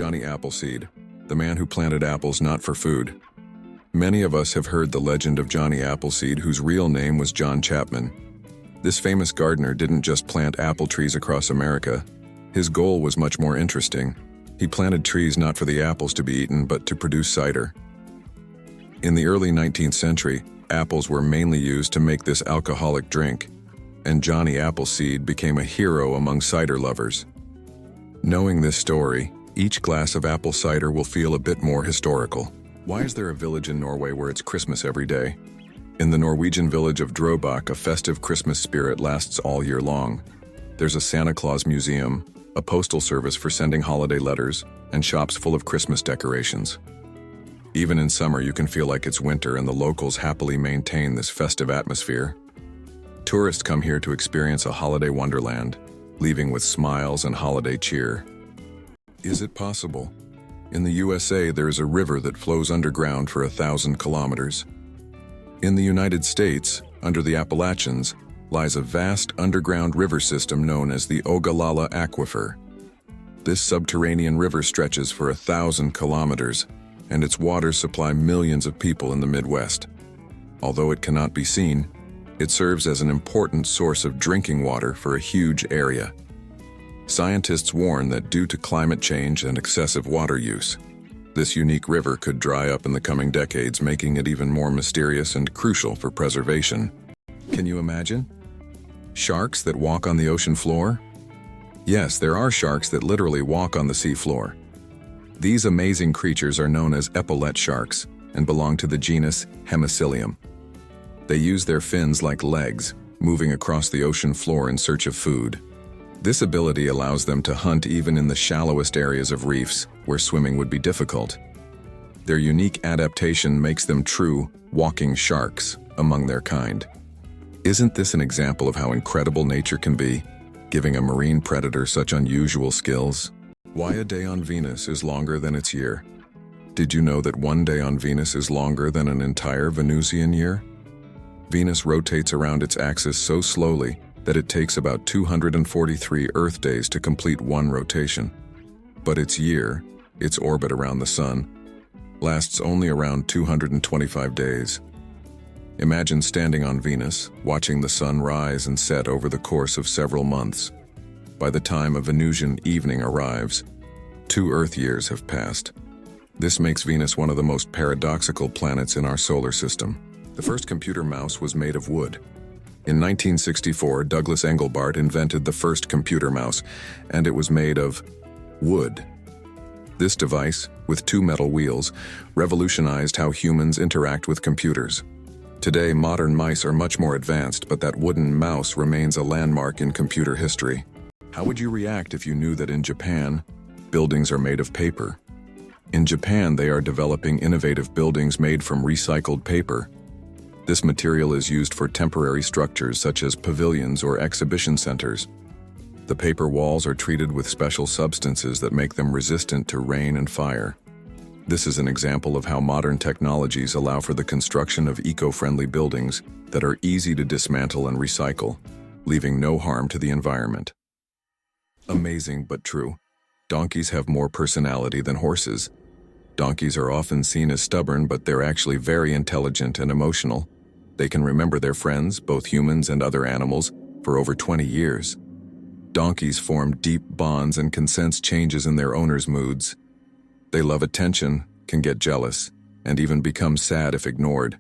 Johnny Appleseed, the man who planted apples not for food. Many of us have heard the legend of Johnny Appleseed, whose real name was John Chapman. This famous gardener didn't just plant apple trees across America. His goal was much more interesting. He planted trees not for the apples to be eaten, but to produce cider. In the early 19th century, apples were mainly used to make this alcoholic drink, and Johnny Appleseed became a hero among cider lovers. Knowing this story, each glass of apple cider will feel a bit more historical. Why is there a village in Norway where it's Christmas every day? In the Norwegian village of Drøbak, a festive Christmas spirit lasts all year long. There's a Santa Claus museum, a postal service for sending holiday letters, and shops full of Christmas decorations. Even in summer, you can feel like it's winter, and the locals happily maintain this festive atmosphere. Tourists come here to experience a holiday wonderland, leaving with smiles and holiday cheer. Is it possible? In the USA, there is a river that flows underground for 1,000 kilometers. In the United States, under the Appalachians, lies a vast underground river system known as the Ogallala Aquifer. This subterranean river stretches for 1,000 kilometers, and its waters supply millions of people in the Midwest. Although it cannot be seen, it serves as an important source of drinking water for a huge area. Scientists warn that due to climate change and excessive water use, this unique river could dry up in the coming decades, making it even more mysterious and crucial for preservation. Can you imagine? Sharks that walk on the ocean floor? Yes, there are sharks that literally walk on the sea floor. These amazing creatures are known as epaulette sharks and belong to the genus Hemicillium. They use their fins like legs, moving across the ocean floor in search of food. This ability allows them to hunt even in the shallowest areas of reefs, where swimming would be difficult. Their unique adaptation makes them true walking sharks among their kind. Isn't this an example of how incredible nature can be, giving a marine predator such unusual skills? Why a day on Venus is longer than its year? Did you know that one day on Venus is longer than an entire Venusian year? Venus rotates around its axis so slowly that it takes about 243 Earth days to complete one rotation. But its year, its orbit around the Sun, lasts only around 225 days. Imagine standing on Venus, watching the sun rise and set over the course of several months. By the time a Venusian evening arrives, 2 Earth years have passed. This makes Venus one of the most paradoxical planets in our solar system. The first computer mouse was made of wood. In 1964, Douglas Engelbart invented the first computer mouse, and it was made of wood. This device, with 2 metal wheels, revolutionized how humans interact with computers. Today, modern mice are much more advanced, but that wooden mouse remains a landmark in computer history. How would you react if you knew that in Japan, buildings are made of paper? In Japan, they are developing innovative buildings made from recycled paper. This material is used for temporary structures such as pavilions or exhibition centers. The paper walls are treated with special substances that make them resistant to rain and fire. This is an example of how modern technologies allow for the construction of eco-friendly buildings that are easy to dismantle and recycle, leaving no harm to the environment. Amazing but true. Donkeys have more personality than horses. Donkeys are often seen as stubborn, but they're actually very intelligent and emotional. They can remember their friends, both humans and other animals, for over 20 years. Donkeys form deep bonds and can sense changes in their owners' moods. They love attention, can get jealous, and even become sad if ignored.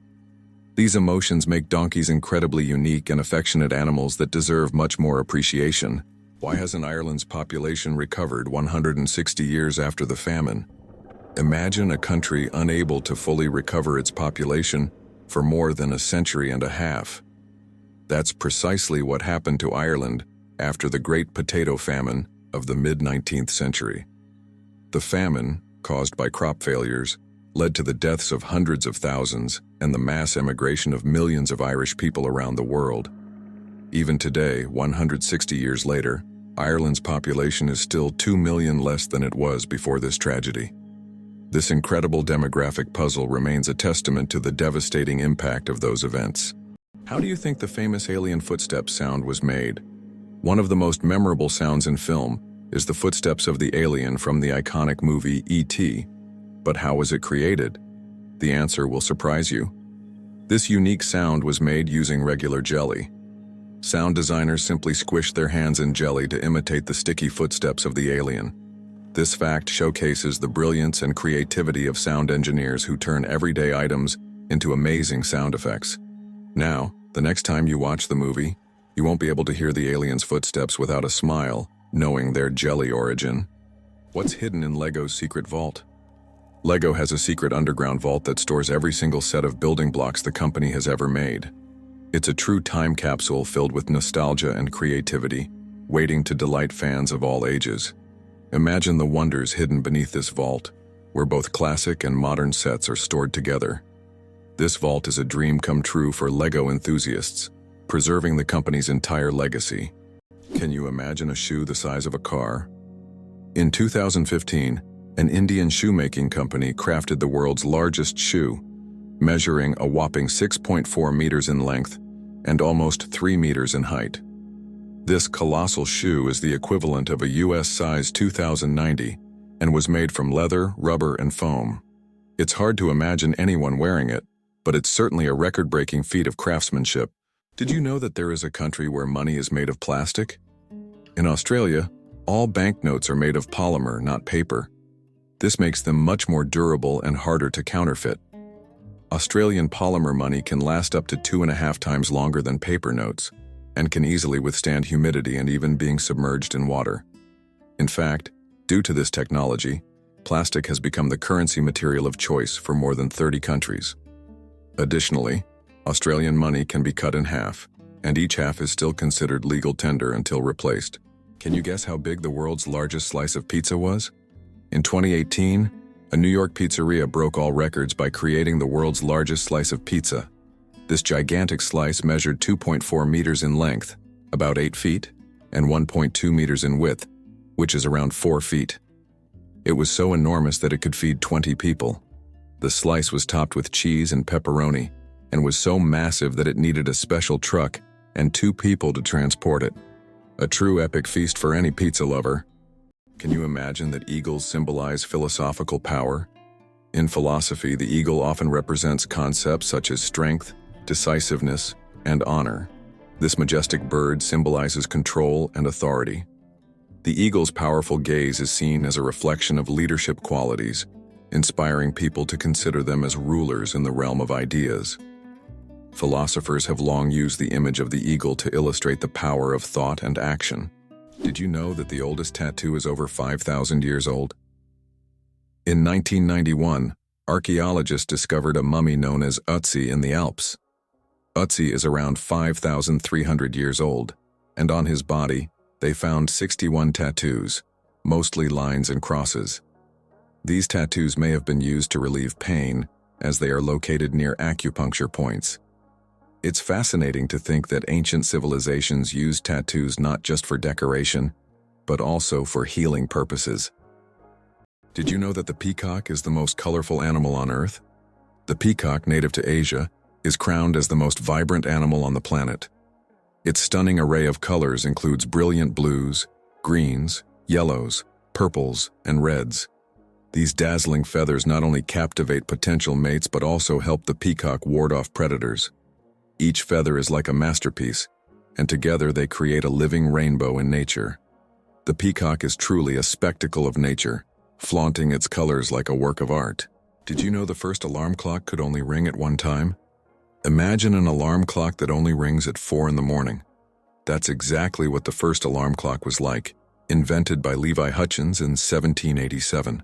These emotions make donkeys incredibly unique and affectionate animals that deserve much more appreciation. Why hasn't Ireland's population recovered 160 years after the famine? Imagine a country unable to fully recover its population for more than a century and a half. That's precisely what happened to Ireland after the Great Potato Famine of the mid-19th century. The famine, caused by crop failures, led to the deaths of hundreds of thousands and the mass emigration of millions of Irish people around the world. Even today, 160 years later, Ireland's population is still 2 million less than it was before this tragedy. This incredible demographic puzzle remains a testament to the devastating impact of those events. How do you think the famous alien footsteps sound was made? One of the most memorable sounds in film is the footsteps of the alien from the iconic movie E.T. But how was it created? The answer will surprise you. This unique sound was made using regular jelly. Sound designers simply squished their hands in jelly to imitate the sticky footsteps of the alien. This fact showcases the brilliance and creativity of sound engineers who turn everyday items into amazing sound effects. Now, the next time you watch the movie, you won't be able to hear the alien's footsteps without a smile, knowing their jelly origin. What's hidden in Lego's secret vault? Lego has a secret underground vault that stores every single set of building blocks the company has ever made. It's a true time capsule filled with nostalgia and creativity, waiting to delight fans of all ages. Imagine the wonders hidden beneath this vault, where both classic and modern sets are stored together. This vault is a dream come true for Lego enthusiasts, preserving the company's entire legacy. Can you imagine a shoe the size of a car? In 2015, an Indian shoemaking company crafted the world's largest shoe, measuring a whopping 6.4 meters in length and almost 3 meters in height. This colossal shoe is the equivalent of a US size 2090 and was made from leather, rubber, and foam. It's hard to imagine anyone wearing it, but it's certainly a record-breaking feat of craftsmanship. Did you know that there is a country where money is made of plastic? In Australia, all banknotes are made of polymer, not paper. This makes them much more durable and harder to counterfeit. Australian polymer money can last up to 2.5 times longer than paper notes, and can easily withstand humidity and even being submerged in water. In fact, due to this technology, plastic has become the currency material of choice for more than 30 countries. Additionally, Australian money can be cut in half, and each half is still considered legal tender until replaced. Can you guess how big the world's largest slice of pizza was? In 2018, a New York pizzeria broke all records by creating the world's largest slice of pizza. This gigantic slice measured 2.4 meters in length, about 8 feet, and 1.2 meters in width, which is around 4 feet. It was so enormous that it could feed 20 people. The slice was topped with cheese and pepperoni, and was so massive that it needed a special truck and 2 people to transport it. A true epic feast for any pizza lover. Can you imagine that eagles symbolize philosophical power? In philosophy, the eagle often represents concepts such as strength, decisiveness, and honor. This majestic bird symbolizes control and authority. The eagle's powerful gaze is seen as a reflection of leadership qualities, inspiring people to consider them as rulers in the realm of ideas. Philosophers have long used the image of the eagle to illustrate the power of thought and action. Did you know that the oldest tattoo is over 5,000 years old? In 1991, archaeologists discovered a mummy known as Ötzi in the Alps. Ötzi is around 5,300 years old, and on his body, they found 61 tattoos, mostly lines and crosses. These tattoos may have been used to relieve pain, as they are located near acupuncture points. It's fascinating to think that ancient civilizations used tattoos not just for decoration, but also for healing purposes. Did you know that the peacock is the most colorful animal on Earth? The peacock, native to Asia, is crowned as the most vibrant animal on the planet. Its stunning array of colors includes brilliant blues, greens, yellows, purples, and reds. These dazzling feathers not only captivate potential mates but also help the peacock ward off predators. Each feather is like a masterpiece, and together they create a living rainbow in nature. The peacock is truly a spectacle of nature, flaunting its colors like a work of art. Did you know the first alarm clock could only ring at one time? Imagine an alarm clock that only rings at 4 in the morning. That's exactly what the first alarm clock was like, invented by Levi Hutchins in 1787.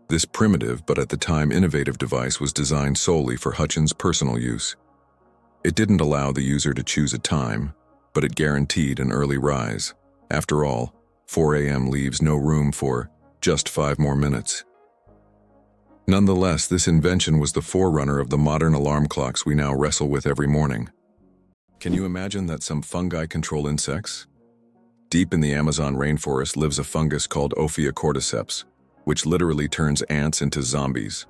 This primitive but at the time innovative device was designed solely for Hutchins' personal use. It didn't allow the user to choose a time, but it guaranteed an early rise. After all, 4 a.m. leaves no room for just 5 more minutes. Nonetheless, this invention was the forerunner of the modern alarm clocks we now wrestle with every morning. Can you imagine that some fungi control insects? Deep in the Amazon rainforest lives a fungus called Ophiocordyceps, which literally turns ants into zombies.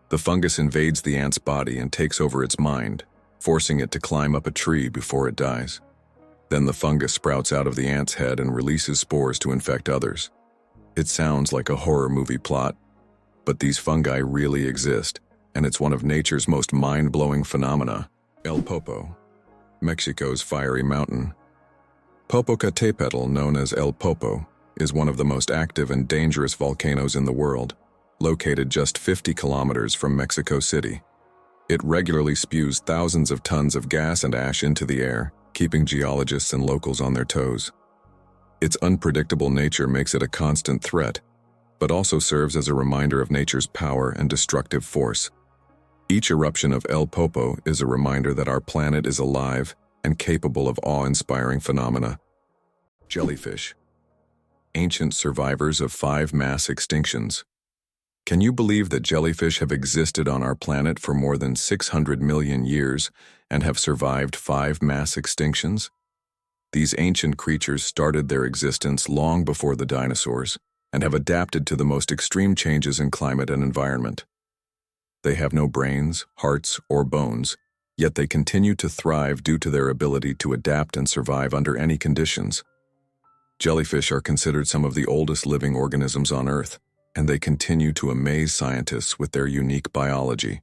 The fungus invades the ant's body and takes over its mind, forcing it to climb up a tree before it dies. Then the fungus sprouts out of the ant's head and releases spores to infect others. It sounds like a horror movie plot, but these fungi really exist, and it's one of nature's most mind-blowing phenomena. El Popo, Mexico's fiery mountain. Popocatépetl, known as El Popo, is one of the most active and dangerous volcanoes in the world, located just 50 kilometers from Mexico City. It regularly spews thousands of tons of gas and ash into the air, keeping geologists and locals on their toes. Its unpredictable nature makes it a constant threat, but also serves as a reminder of nature's power and destructive force. Each eruption of El Popo is a reminder that our planet is alive and capable of awe-inspiring phenomena. Jellyfish, ancient survivors of 5 mass extinctions. Can you believe that jellyfish have existed on our planet for more than 600 million years and have survived 5 mass extinctions? These ancient creatures started their existence long before the dinosaurs and have adapted to the most extreme changes in climate and environment. They have no brains, hearts, or bones, yet they continue to thrive due to their ability to adapt and survive under any conditions. Jellyfish are considered some of the oldest living organisms on Earth, and they continue to amaze scientists with their unique biology.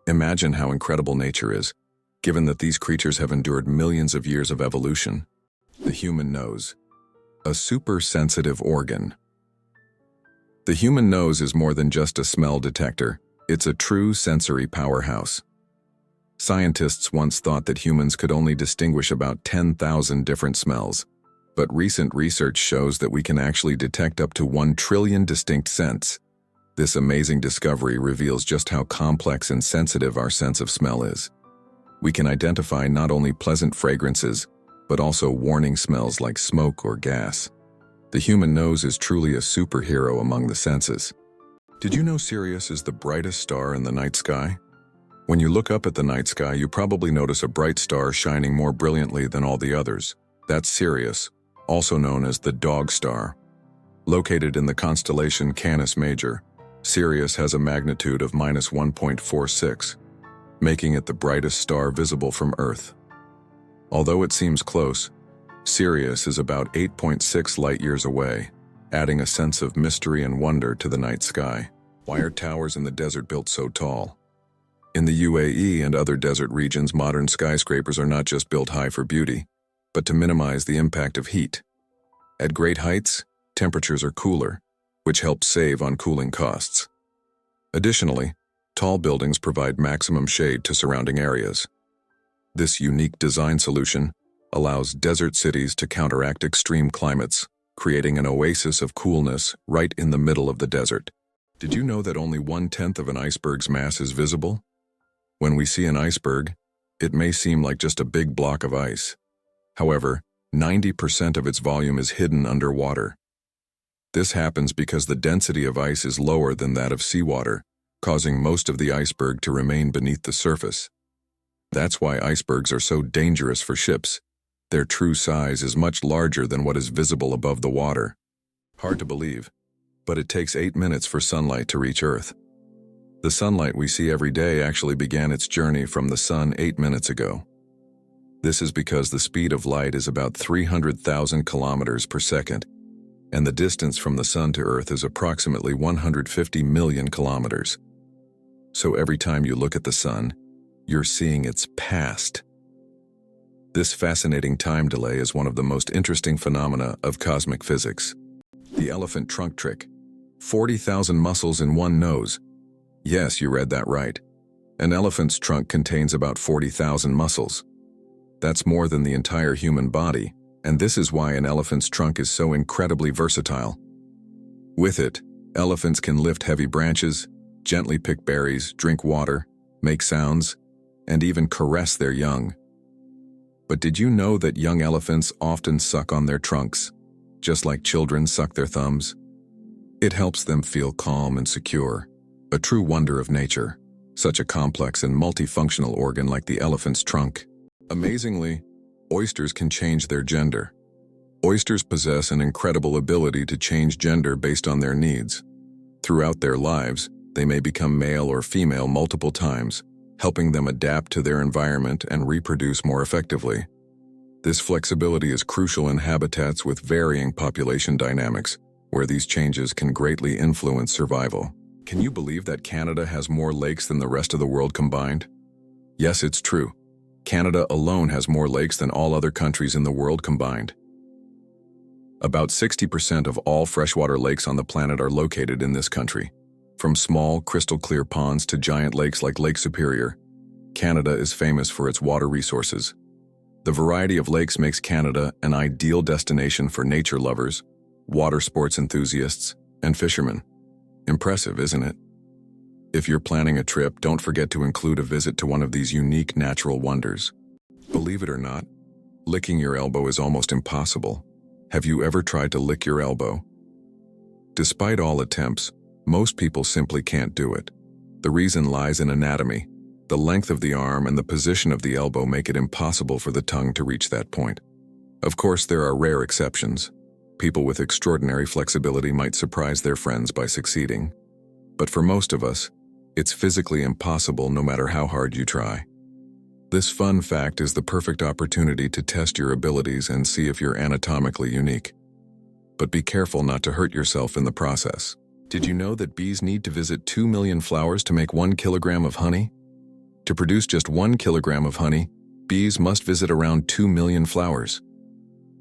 Imagine how incredible nature is, given that these creatures have endured millions of years of evolution. The human nose, a super-sensitive organ. The human nose is more than just a smell detector. It's a true sensory powerhouse. Scientists once thought that humans could only distinguish about 10,000 different smells, but recent research shows that we can actually detect up to 1 trillion distinct scents. This amazing discovery reveals just how complex and sensitive our sense of smell is. We can identify not only pleasant fragrances, but also warning smells like smoke or gas. The human nose is truly a superhero among the senses. Did you know Sirius is the brightest star in the night sky? When you look up at the night sky, you probably notice a bright star shining more brilliantly than all the others. That's Sirius, also known as the dog star. Located in the constellation Canis Major, Sirius has a magnitude of -1.46, making it the brightest star visible from Earth. Although it seems close, Sirius is about 8.6 light-years away, adding a sense of mystery and wonder to the night sky. Why are towers in the desert built so tall? In the UAE and other desert regions, modern skyscrapers are not just built high for beauty, but to minimize the impact of heat. At great heights, temperatures are cooler, which helps save on cooling costs. Additionally, tall buildings provide maximum shade to surrounding areas. This unique design solution allows desert cities to counteract extreme climates, creating an oasis of coolness right in the middle of the desert. Did you know that only 1/10 of an iceberg's mass is visible? When we see an iceberg, it may seem like just a big block of ice. However, 90% of its volume is hidden underwater. This happens because the density of ice is lower than that of seawater, causing most of the iceberg to remain beneath the surface. That's why icebergs are so dangerous for ships. Their true size is much larger than what is visible above the water. Hard to believe, but it takes 8 minutes for sunlight to reach Earth. The sunlight we see every day actually began its journey from the sun 8 minutes ago. This is because the speed of light is about 300,000 kilometers per second, and the distance from the sun to Earth is approximately 150 million kilometers. So every time you look at the sun, you're seeing its past. This fascinating time delay is one of the most interesting phenomena of cosmic physics. The elephant trunk trick. 40,000 muscles in one nose. Yes, you read that right. An elephant's trunk contains about 40,000 muscles. That's more than the entire human body, and this is why an elephant's trunk is so incredibly versatile. With it, elephants can lift heavy branches, gently pick berries, drink water, make sounds, and even caress their young. But did you know that young elephants often suck on their trunks, just like children suck their thumbs? It helps them feel calm and secure, a true wonder of nature, such a complex and multifunctional organ like the elephant's trunk. Amazingly, oysters can change their gender. Oysters possess an incredible ability to change gender based on their needs. Throughout their lives, they may become male or female multiple times, helping them adapt to their environment and reproduce more effectively. This flexibility is crucial in habitats with varying population dynamics, where these changes can greatly influence survival. Can you believe that Canada has more lakes than the rest of the world combined? Yes, it's true. Canada alone has more lakes than all other countries in the world combined. About 60% of all freshwater lakes on the planet are located in this country. From small, crystal-clear ponds to giant lakes like Lake Superior, Canada is famous for its water resources. The variety of lakes makes Canada an ideal destination for nature lovers, water sports enthusiasts, and fishermen. Impressive, isn't it? If you're planning a trip, don't forget to include a visit to one of these unique natural wonders. Believe it or not, licking your elbow is almost impossible. Have you ever tried to lick your elbow? Despite all attempts, most people simply can't do it. The reason lies in anatomy. The length of the arm and the position of the elbow make it impossible for the tongue to reach that point. Of course, there are rare exceptions. People with extraordinary flexibility might surprise their friends by succeeding. But for most of us, it's physically impossible no matter how hard you try. This fun fact is the perfect opportunity to test your abilities and see if you're anatomically unique. But be careful not to hurt yourself in the process. Did you know that bees need to visit 2 million flowers to make 1 kilogram of honey? To produce just 1 kilogram of honey, bees must visit around 2 million flowers.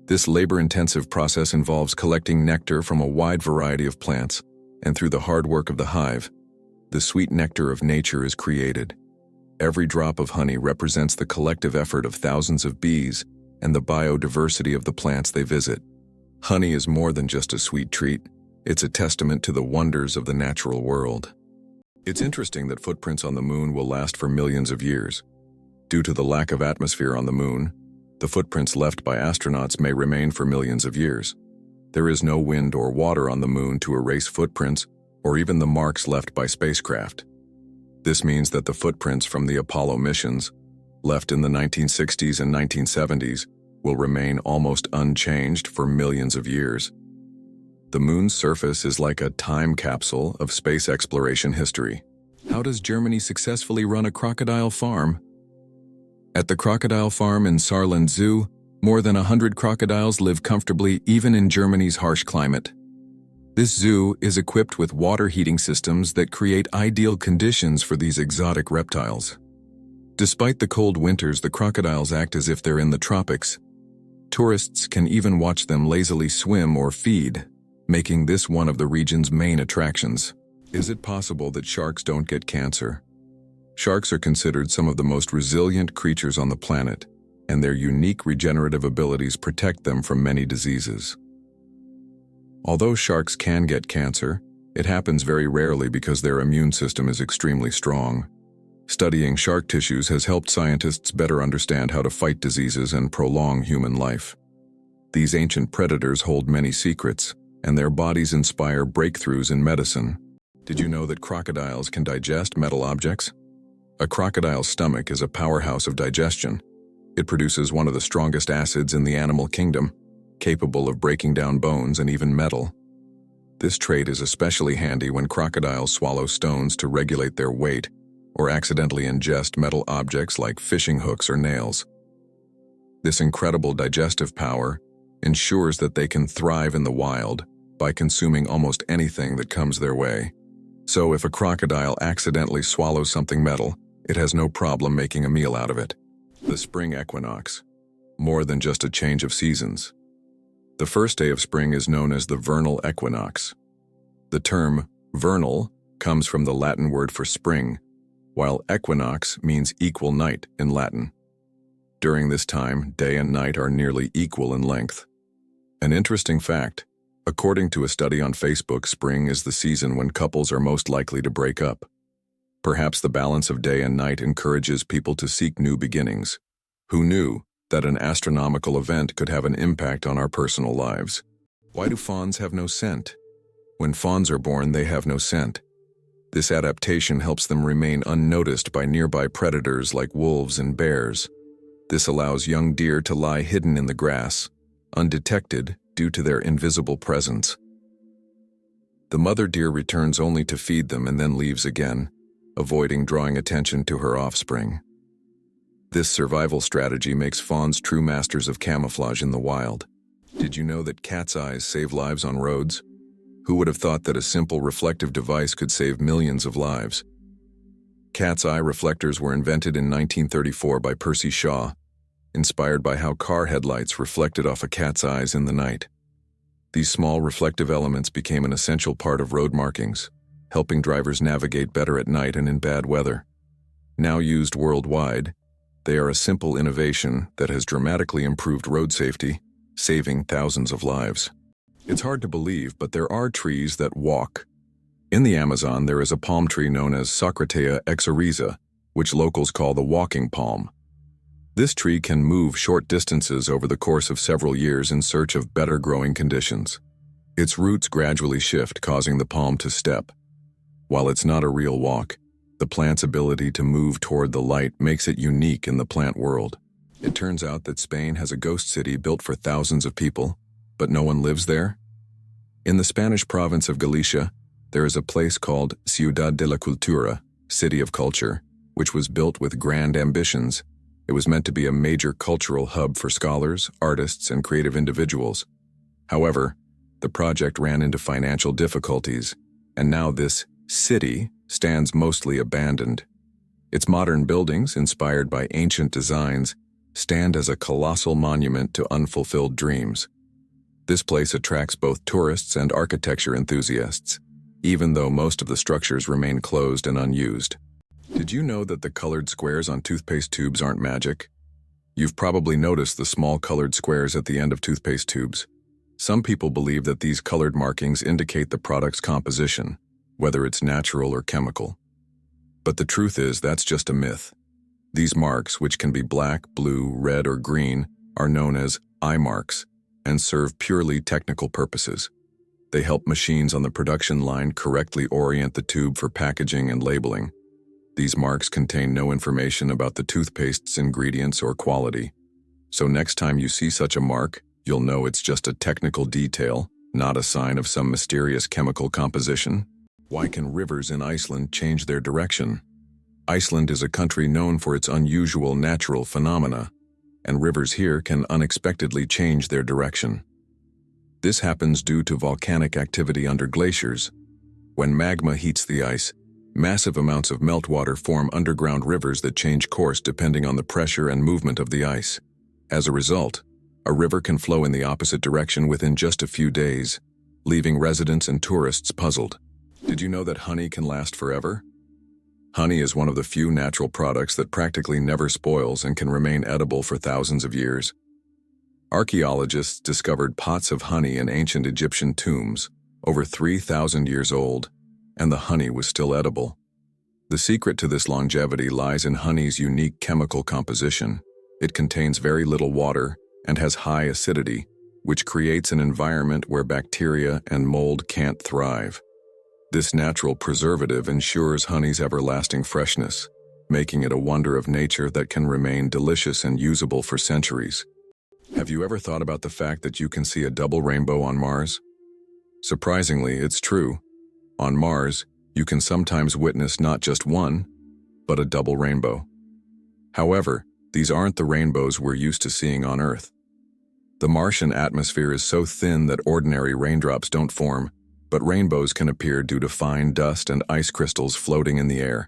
This labor-intensive process involves collecting nectar from a wide variety of plants, and through the hard work of the hive, the sweet nectar of nature is created. Every drop of honey represents the collective effort of thousands of bees and the biodiversity of the plants they visit. Honey is more than just a sweet treat. It's a testament to the wonders of the natural world. It's interesting that footprints on the moon will last for millions of years. Due to the lack of atmosphere on the moon, the footprints left by astronauts may remain for millions of years. There is no wind or water on the moon to erase footprints or even the marks left by spacecraft. This means that the footprints from the Apollo missions, left in the 1960s and 1970s, will remain almost unchanged for millions of years. The moon's surface is like a time capsule of space exploration history. How does Germany successfully run a crocodile farm? At the crocodile farm in Saarland Zoo, more than 100 crocodiles live comfortably even in Germany's harsh climate. This zoo is equipped with water heating systems that create ideal conditions for these exotic reptiles. Despite the cold winters, the crocodiles act as if they're in the tropics. Tourists can even watch them lazily swim or feed, making this one of the region's main attractions. Is it possible that sharks don't get cancer? Sharks are considered some of the most resilient creatures on the planet, and their unique regenerative abilities protect them from many diseases. Although sharks can get cancer, it happens very rarely because their immune system is extremely strong. Studying shark tissues has helped scientists better understand how to fight diseases and prolong human life. These ancient predators hold many secrets, and their bodies inspire breakthroughs in medicine. Did you know that crocodiles can digest metal objects? A crocodile's stomach is a powerhouse of digestion. It produces one of the strongest acids in the animal kingdom, capable of breaking down bones and even metal. This trait is especially handy when crocodiles swallow stones to regulate their weight or accidentally ingest metal objects like fishing hooks or nails. This incredible digestive power ensures that they can thrive in the wild by consuming almost anything that comes their way. So if a crocodile accidentally swallows something metal, it has no problem making a meal out of it. The Spring Equinox. More than just a change of seasons. The first day of spring is known as the vernal equinox. The term vernal comes from the Latin word for spring, while equinox means equal night in Latin. During this time, day and night are nearly equal in length. An interesting fact, according to a study on Facebook, spring is the season when couples are most likely to break up. Perhaps the balance of day and night encourages people to seek new beginnings. Who knew that an astronomical event could have an impact on our personal lives? Why do fawns have no scent? When fawns are born, they have no scent. This adaptation helps them remain unnoticed by nearby predators like wolves and bears. This allows young deer to lie hidden in the grass, undetected due to their invisible presence. The mother deer returns only to feed them and then leaves again, avoiding drawing attention to her offspring. This survival strategy makes fawns true masters of camouflage in the wild. Did you know that cat's eyes save lives on roads? Who would have thought that a simple reflective device could save millions of lives? Cat's eye reflectors were invented in 1934 by Percy Shaw, inspired by how car headlights reflected off a cat's eyes in the night. These small reflective elements became an essential part of road markings, helping drivers navigate better at night and in bad weather. Now used worldwide, they are a simple innovation that has dramatically improved road safety, saving thousands of lives. It's hard to believe, but there are trees that walk. In the Amazon, there is a palm tree known as Socratea exoryza, which locals call the walking palm. This tree can move short distances over the course of several years in search of better growing conditions. Its roots gradually shift, causing the palm to step. While it's not a real walk, the plant's ability to move toward the light makes it unique in the plant world. It turns out that Spain has a ghost city built for thousands of people, but no one lives there. In the Spanish province of Galicia, there is a place called Ciudad de la Cultura, City of Culture, which was built with grand ambitions. It was meant to be a major cultural hub for scholars, artists, and creative individuals. However, the project ran into financial difficulties, and now this city stands mostly abandoned. Its modern buildings, inspired by ancient designs, stand as a colossal monument to unfulfilled dreams. This place attracts both tourists and architecture enthusiasts, even though most of the structures remain closed and unused. Did you know that the colored squares on toothpaste tubes aren't magic? You've probably noticed the small colored squares at the end of toothpaste tubes. Some people believe that these colored markings indicate the product's composition, whether it's natural or chemical. But the truth is that's just a myth. These marks, which can be black, blue, red, or green, are known as eye marks and serve purely technical purposes. They help machines on the production line correctly orient the tube for packaging and labeling. These marks contain no information about the toothpaste's ingredients or quality. So next time you see such a mark, you'll know it's just a technical detail, not a sign of some mysterious chemical composition. Why can rivers in Iceland change their direction? Iceland is a country known for its unusual natural phenomena, and rivers here can unexpectedly change their direction. This happens due to volcanic activity under glaciers. When magma heats the ice, massive amounts of meltwater form underground rivers that change course depending on the pressure and movement of the ice. As a result, a river can flow in the opposite direction within just a few days, leaving residents and tourists puzzled. Did you know that honey can last forever? Honey is one of the few natural products that practically never spoils and can remain edible for thousands of years. Archaeologists discovered pots of honey in ancient Egyptian tombs, over 3,000 years old, and the honey was still edible. The secret to this longevity lies in honey's unique chemical composition. It contains very little water and has high acidity, which creates an environment where bacteria and mold can't thrive. This natural preservative ensures honey's everlasting freshness, making it a wonder of nature that can remain delicious and usable for centuries. Have you ever thought about the fact that you can see a double rainbow on Mars? Surprisingly, it's true. On Mars, you can sometimes witness not just one, but a double rainbow. However, these aren't the rainbows we're used to seeing on Earth. The Martian atmosphere is so thin that ordinary raindrops don't form, but rainbows can appear due to fine dust and ice crystals floating in the air.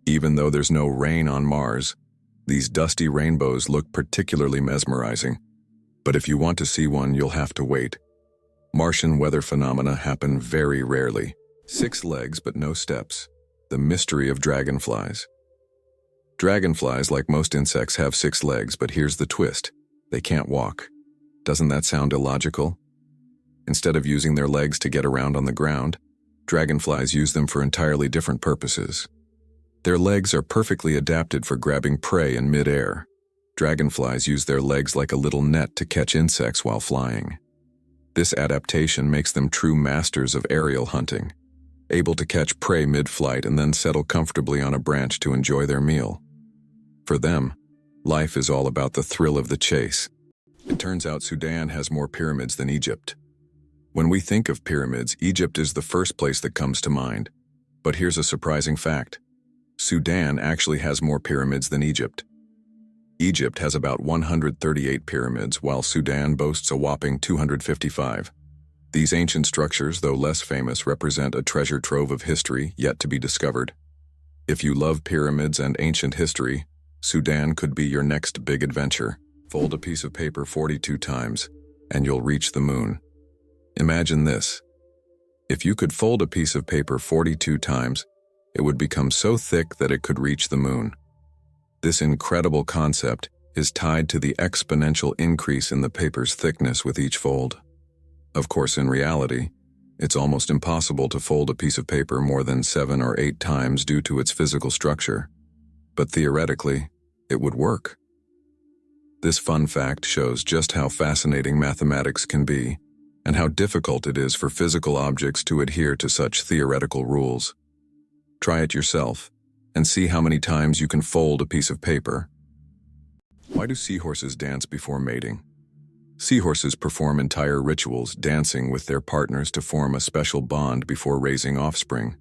Even though there's no rain on Mars, these dusty rainbows look particularly mesmerizing. But if you want to see one, you'll have to wait. Martian weather phenomena happen very rarely. 6 legs but no steps. The mystery of dragonflies. Dragonflies, like most insects, have 6 legs, but here's the twist. They can't walk. Doesn't that sound illogical? Instead of using their legs to get around on the ground, dragonflies use them for entirely different purposes. Their legs are perfectly adapted for grabbing prey in mid-air. Dragonflies use their legs like a little net to catch insects while flying. This adaptation makes them true masters of aerial hunting, able to catch prey mid-flight and then settle comfortably on a branch to enjoy their meal. For them, life is all about the thrill of the chase. It turns out Sudan has more pyramids than Egypt. When we think of pyramids, Egypt is the first place that comes to mind. But here's a surprising fact. Sudan actually has more pyramids than Egypt. Egypt has about 138 pyramids, while Sudan boasts a whopping 255. These ancient structures, though less famous, represent a treasure trove of history yet to be discovered. If you love pyramids and ancient history, Sudan could be your next big adventure. Fold a piece of paper 42 times, and you'll reach the moon. Imagine this. If you could fold a piece of paper 42 times, it would become so thick that it could reach the moon. This incredible concept is tied to the exponential increase in the paper's thickness with each fold. Of course, in reality, it's almost impossible to fold a piece of paper more than 7 or 8 times due to its physical structure. But theoretically, it would work. This fun fact shows just how fascinating mathematics can be, and how difficult it is for physical objects to adhere to such theoretical rules. Try it yourself, and see how many times you can fold a piece of paper. Why do seahorses dance before mating? Seahorses perform entire rituals dancing with their partners to form a special bond before raising offspring.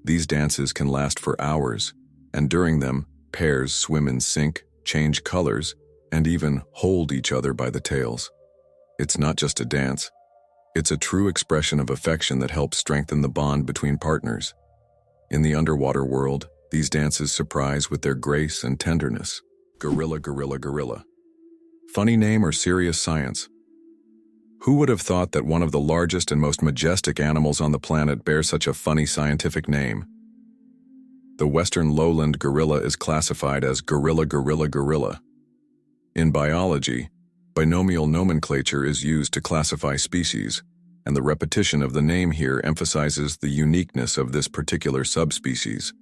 These dances can last for hours, and during them, pairs swim in sync, change colors, and even hold each other by the tails. It's not just a dance. It's a true expression of affection that helps strengthen the bond between partners. In the underwater world, these dances surprise with their grace and tenderness. Gorilla, gorilla, gorilla. Funny name or serious science? Who would have thought that one of the largest and most majestic animals on the planet bears such a funny scientific name? The western lowland gorilla is classified as gorilla, gorilla, gorilla. In biology, binomial nomenclature is used to classify species, and the repetition of the name here emphasizes the uniqueness of this particular subspecies.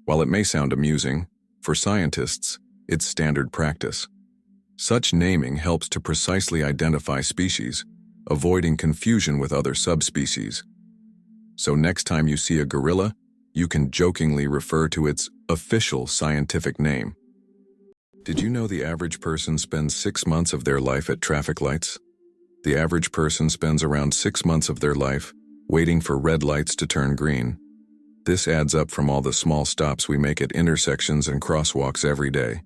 While it may sound amusing, for scientists, it's standard practice. Such naming helps to precisely identify species, avoiding confusion with other subspecies. So next time you see a gorilla, you can jokingly refer to its official scientific name. Did you know the average person spends 6 months of their life at traffic lights? The average person spends around 6 months of their life waiting for red lights to turn green. This adds up from all the small stops we make at intersections and crosswalks every day.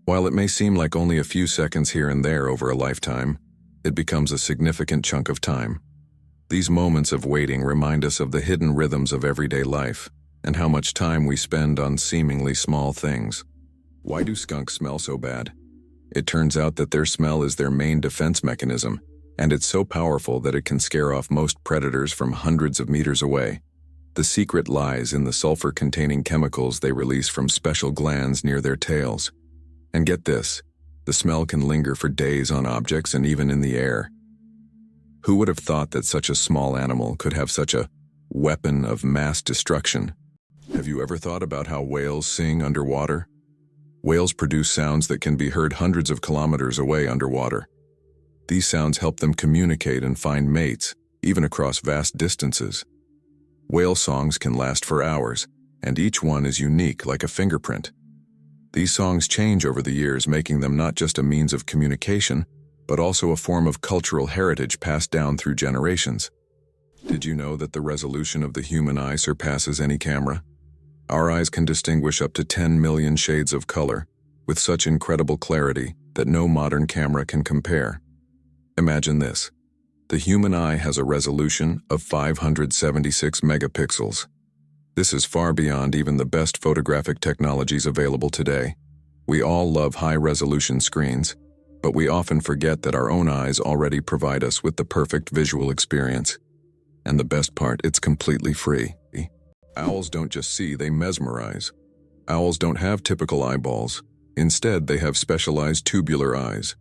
While it may seem like only a few seconds here and there over a lifetime, it becomes a significant chunk of time. These moments of waiting remind us of the hidden rhythms of everyday life and how much time we spend on seemingly small things. Why do skunks smell so bad? It turns out that their smell is their main defense mechanism, and it's so powerful that it can scare off most predators from hundreds of meters away. The secret lies in the sulfur-containing chemicals they release from special glands near their tails. And get this, the smell can linger for days on objects and even in the air. Who would have thought that such a small animal could have such a weapon of mass destruction? Have you ever thought about how whales sing underwater? Whales produce sounds that can be heard hundreds of kilometers away underwater. These sounds help them communicate and find mates, even across vast distances. Whale songs can last for hours, and each one is unique like a fingerprint. These songs change over the years, making them not just a means of communication, but also a form of cultural heritage passed down through generations. Did you know that the resolution of the human eye surpasses any camera? Our eyes can distinguish up to 10 million shades of color, with such incredible clarity that no modern camera can compare. Imagine this. The human eye has a resolution of 576 megapixels. This is far beyond even the best photographic technologies available today. We all love high-resolution screens, but we often forget that our own eyes already provide us with the perfect visual experience. And the best part, it's completely free. Owls don't just see, they mesmerize. Owls don't have typical eyeballs. Instead, they have specialized tubular eyes.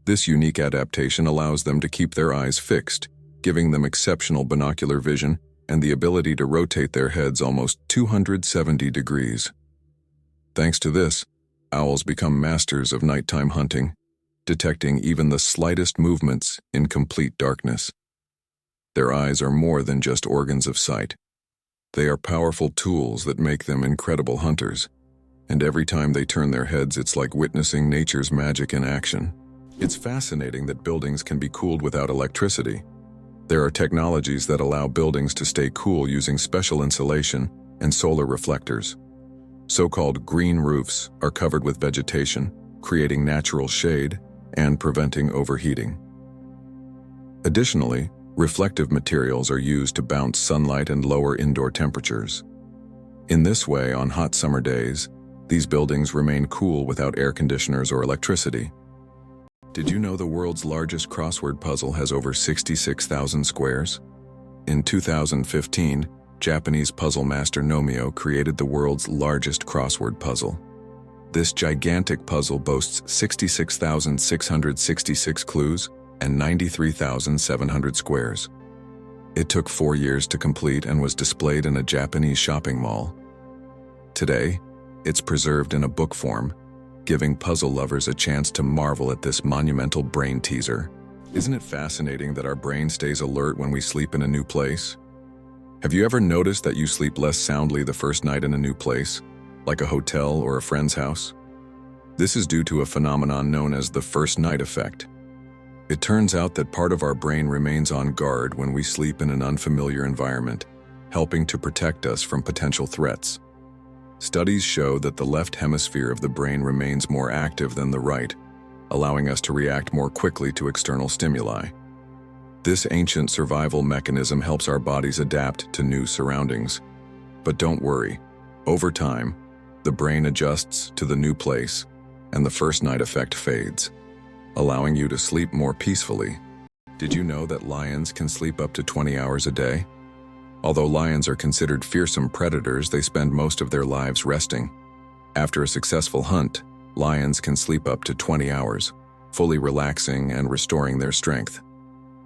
This unique adaptation allows them to keep their eyes fixed, giving them exceptional binocular vision and the ability to rotate their heads almost 270 degrees. Thanks to this, owls become masters of nighttime hunting, detecting even the slightest movements in complete darkness. Their eyes are more than just organs of sight. They are powerful tools that make them incredible hunters, and every time they turn their heads, it's like witnessing nature's magic in action. It's fascinating that buildings can be cooled without electricity. There are technologies that allow buildings to stay cool using special insulation and solar reflectors. So-called green roofs are covered with vegetation, creating natural shade and preventing overheating. Additionally, reflective materials are used to bounce sunlight and lower indoor temperatures. In this way, on hot summer days, these buildings remain cool without air conditioners or electricity. Did you know the world's largest crossword puzzle has over 66,000 squares? In 2015, Japanese puzzle master Nomio created the world's largest crossword puzzle. This gigantic puzzle boasts 66,666 clues and 93,700 squares. It took 4 years to complete and was displayed in a Japanese shopping mall. Today, it's preserved in a book form, giving puzzle lovers a chance to marvel at this monumental brain teaser. Isn't it fascinating that our brain stays alert when we sleep in a new place? Have you ever noticed that you sleep less soundly the first night in a new place, like a hotel or a friend's house? This is due to a phenomenon known as the first night effect. It turns out that part of our brain remains on guard when we sleep in an unfamiliar environment, helping to protect us from potential threats. Studies show that the left hemisphere of the brain remains more active than the right, allowing us to react more quickly to external stimuli. This ancient survival mechanism helps our bodies adapt to new surroundings. But don't worry, over time, the brain adjusts to the new place, and the first night effect fades, allowing you to sleep more peacefully. Did you know that lions can sleep up to 20 hours a day? Although lions are considered fearsome predators, they spend most of their lives resting. After a successful hunt, lions can sleep up to 20 hours, fully relaxing and restoring their strength.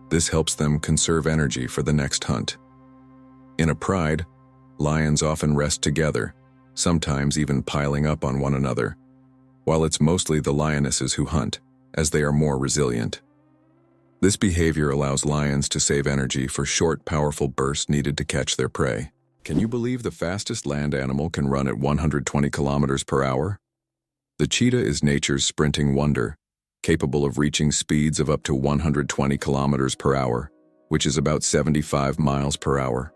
This helps them conserve energy for the next hunt. In a pride, lions often rest together, sometimes even piling up on one another, while it's mostly the lionesses who hunt, as they are more resilient. This behavior allows lions to save energy for short, powerful bursts needed to catch their prey. Can you believe the fastest land animal can run at 120 kilometers per hour? The cheetah is nature's sprinting wonder, capable of reaching speeds of up to 120 kilometers per hour, which is about 75 miles per hour.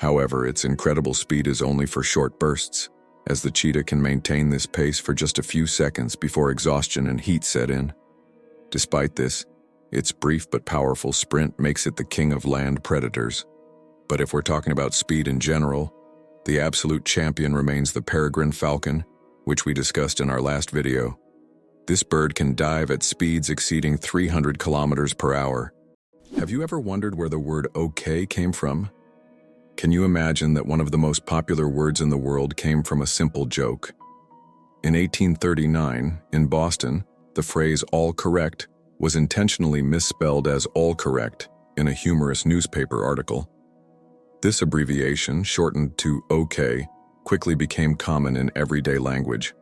However, its incredible speed is only for short bursts, as the cheetah can maintain this pace for just a few seconds before exhaustion and heat set in. Despite this, its brief but powerful sprint makes it the king of land predators. But if we're talking about speed in general, the absolute champion remains the peregrine falcon, which we discussed in our last video. This bird can dive at speeds exceeding 300 kilometers per hour. Have you ever wondered where the word okay came from? Can you imagine that one of the most popular words in the world came from a simple joke? In 1839, in Boston, the phrase all correct was intentionally misspelled as all correct in a humorous newspaper article. This abbreviation, shortened to OK, quickly became common in everyday language.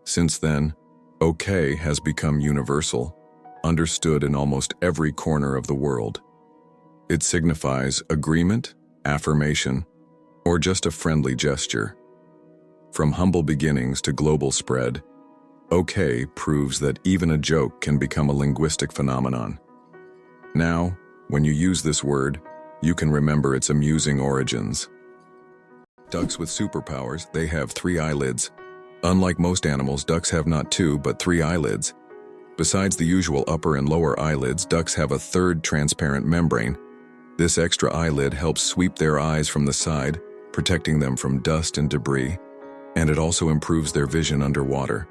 Since then, OK has become universal, understood in almost every corner of the world. It signifies agreement, affirmation, or just a friendly gesture. From humble beginnings to global spread, OK proves that even a joke can become a linguistic phenomenon. Now, when you use this word, you can remember its amusing origins. Ducks with superpowers, they have 3 eyelids. Unlike most animals, ducks have not 2 but 3 eyelids. Besides the usual upper and lower eyelids, ducks have a third transparent membrane. This extra eyelid helps sweep their eyes from the side, protecting them from dust and debris, and it also improves their vision underwater.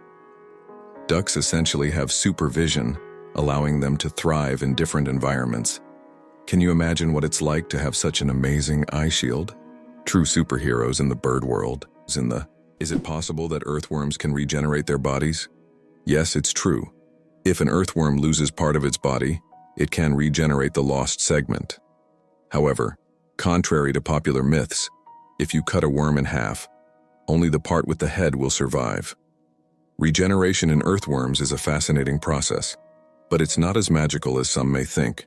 Ducks essentially have supervision, allowing them to thrive in different environments. Can you imagine what it's like to have such an amazing eye shield? True superheroes in the bird world. Is it possible that earthworms can regenerate their bodies? Yes, it's true. If an earthworm loses part of its body, it can regenerate the lost segment. However, contrary to popular myths, if you cut a worm in half, only the part with the head will survive. Regeneration in earthworms is a fascinating process, but it's not as magical as some may think.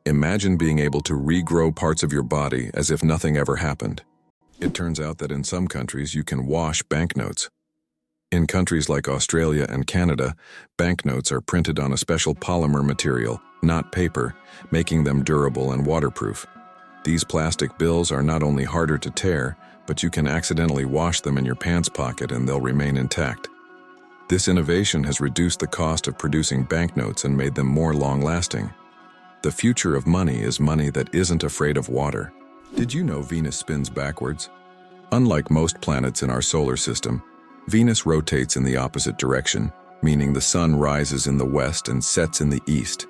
Imagine being able to regrow parts of your body as if nothing ever happened. It turns out that in some countries you can wash banknotes. In countries like Australia and Canada, banknotes are printed on a special polymer material, not paper, making them durable and waterproof. These plastic bills are not only harder to tear, but you can accidentally wash them in your pants pocket and they'll remain intact. This innovation has reduced the cost of producing banknotes and made them more long-lasting. The future of money is money that isn't afraid of water. Did you know Venus spins backwards? Unlike most planets in our solar system, Venus rotates in the opposite direction, meaning the sun rises in the west and sets in the east.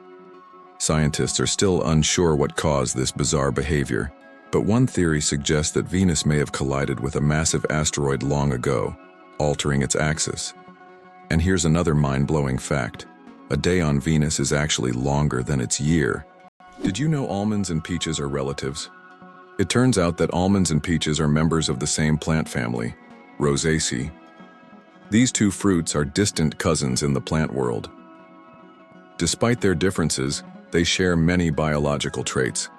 Scientists are still unsure what caused this bizarre behavior, but one theory suggests that Venus may have collided with a massive asteroid long ago, altering its axis. And here's another mind-blowing fact. A day on Venus is actually longer than its year. Did you know almonds and peaches are relatives? It turns out that almonds and peaches are members of the same plant family, Rosaceae. These two fruits are distant cousins in the plant world. Despite their differences, they share many biological traits.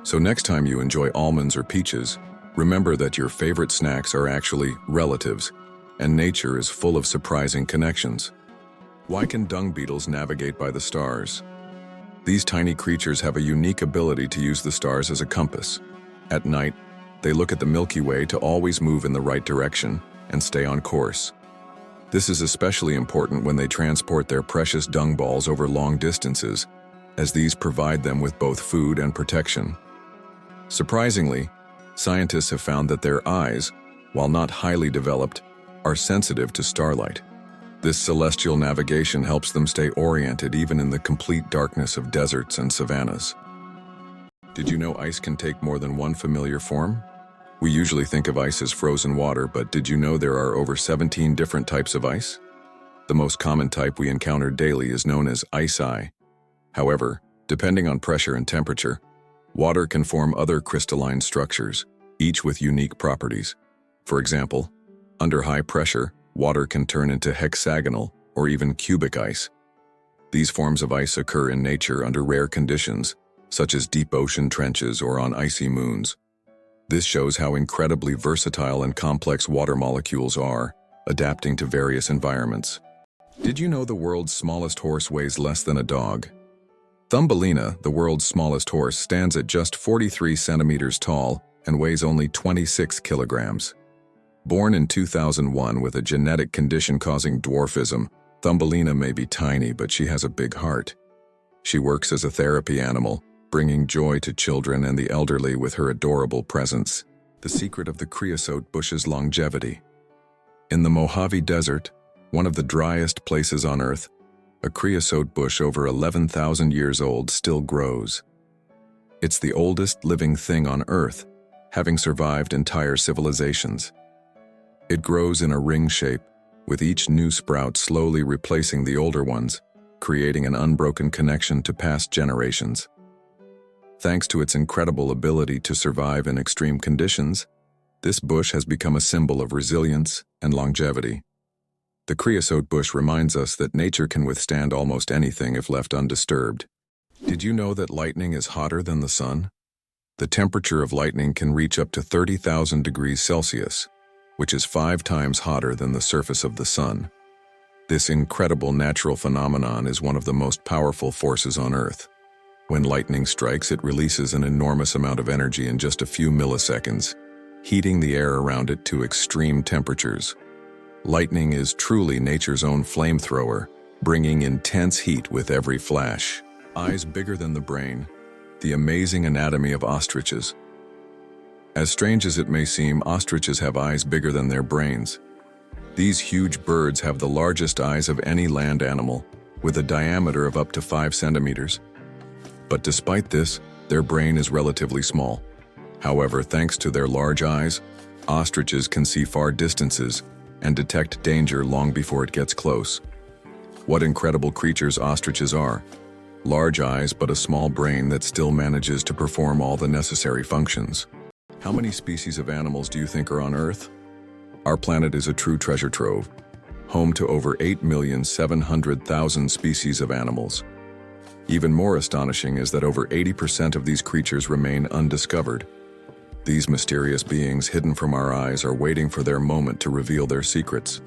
So next time you enjoy almonds or peaches, remember that your favorite snacks are actually relatives, and nature is full of surprising connections. Why can dung beetles navigate by the stars? These tiny creatures have a unique ability to use the stars as a compass. At night, they look at the Milky Way to always move in the right direction and stay on course. This is especially important when they transport their precious dung balls over long distances, as these provide them with both food and protection. Surprisingly, scientists have found that their eyes, while not highly developed, are sensitive to starlight. This celestial navigation helps them stay oriented even in the complete darkness of deserts and savannas. Did you know ice can take more than one familiar form? We usually think of ice as frozen water, but did you know there are over 17 different types of ice? The most common type we encounter daily is known as ice-eye. However, depending on pressure and temperature, water can form other crystalline structures, each with unique properties. For example, under high pressure, water can turn into hexagonal or even cubic ice. These forms of ice occur in nature under rare conditions, such as deep ocean trenches or on icy moons. This shows how incredibly versatile and complex water molecules are, adapting to various environments. Did you know the world's smallest horse weighs less than a dog? Thumbelina, the world's smallest horse, stands at just 43 centimeters tall and weighs only 26 kilograms. Born in 2001 with a genetic condition causing dwarfism, Thumbelina may be tiny, but she has a big heart. She works as a therapy animal, bringing joy to children and the elderly with her adorable presence. The secret of the creosote bush's longevity. In the Mojave Desert, one of the driest places on Earth, a creosote bush over 11,000 years old still grows. It's the oldest living thing on Earth, having survived entire civilizations. It grows in a ring shape, with each new sprout slowly replacing the older ones, creating an unbroken connection to past generations. Thanks to its incredible ability to survive in extreme conditions, this bush has become a symbol of resilience and longevity. The creosote bush reminds us that nature can withstand almost anything if left undisturbed. Did you know that lightning is hotter than the sun? The temperature of lightning can reach up to 30,000 degrees Celsius, which is 5 times hotter than the surface of the sun. This incredible natural phenomenon is one of the most powerful forces on Earth. When lightning strikes, it releases an enormous amount of energy in just a few milliseconds, heating the air around it to extreme temperatures. Lightning is truly nature's own flamethrower, bringing intense heat with every flash. Eyes bigger than the brain. The amazing anatomy of ostriches. As strange as it may seem, ostriches have eyes bigger than their brains. These huge birds have the largest eyes of any land animal, with a diameter of up to 5 centimeters. But despite this, their brain is relatively small. However, thanks to their large eyes, ostriches can see far distances and detect danger long before it gets close. What incredible creatures ostriches are. Large eyes, but a small brain that still manages to perform all the necessary functions. How many species of animals do you think are on Earth? Our planet is a true treasure trove, home to over 8,700,000 species of animals. Even more astonishing is that over 80% of these creatures remain undiscovered. These mysterious beings hidden from our eyes are waiting for their moment to reveal their secrets.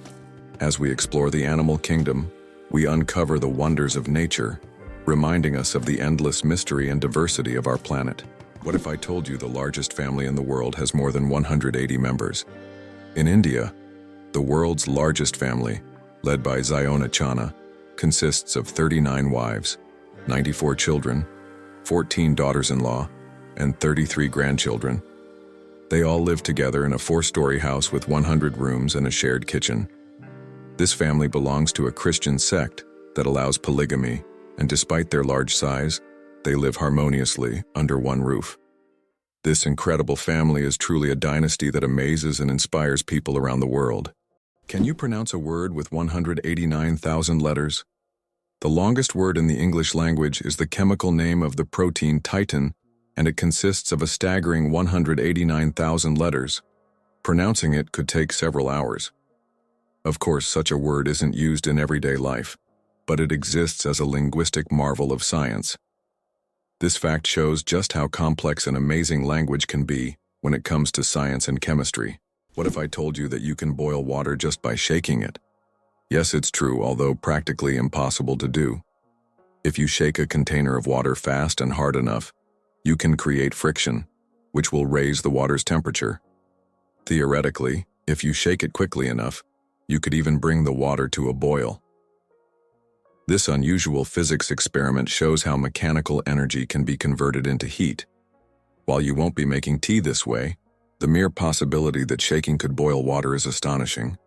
As we explore the animal kingdom, we uncover the wonders of nature, reminding us of the endless mystery and diversity of our planet. What if I told you the largest family in the world has more than 180 members? In India, the world's largest family, led by Ziona Chana, consists of 39 wives, 94 children, 14 daughters-in-law, and 33 grandchildren. They all live together in a 4-story house with 100 rooms and a shared kitchen. This family belongs to a Christian sect that allows polygamy, and despite their large size, they live harmoniously under one roof. This incredible family is truly a dynasty that amazes and inspires people around the world. Can you pronounce a word with 189,000 letters? The longest word in the English language is the chemical name of the protein titin, and it consists of a staggering 189,000 letters. Pronouncing it could take several hours. Of course, such a word isn't used in everyday life, but it exists as a linguistic marvel of science. This fact shows just how complex and amazing language can be when it comes to science and chemistry. What if I told you that you can boil water just by shaking it? Yes, it's true, although practically impossible to do. If you shake a container of water fast and hard enough, you can create friction, which will raise the water's temperature. Theoretically, if you shake it quickly enough, you could even bring the water to a boil. This unusual physics experiment shows how mechanical energy can be converted into heat. While you won't be making tea this way, the mere possibility that shaking could boil water is astonishing.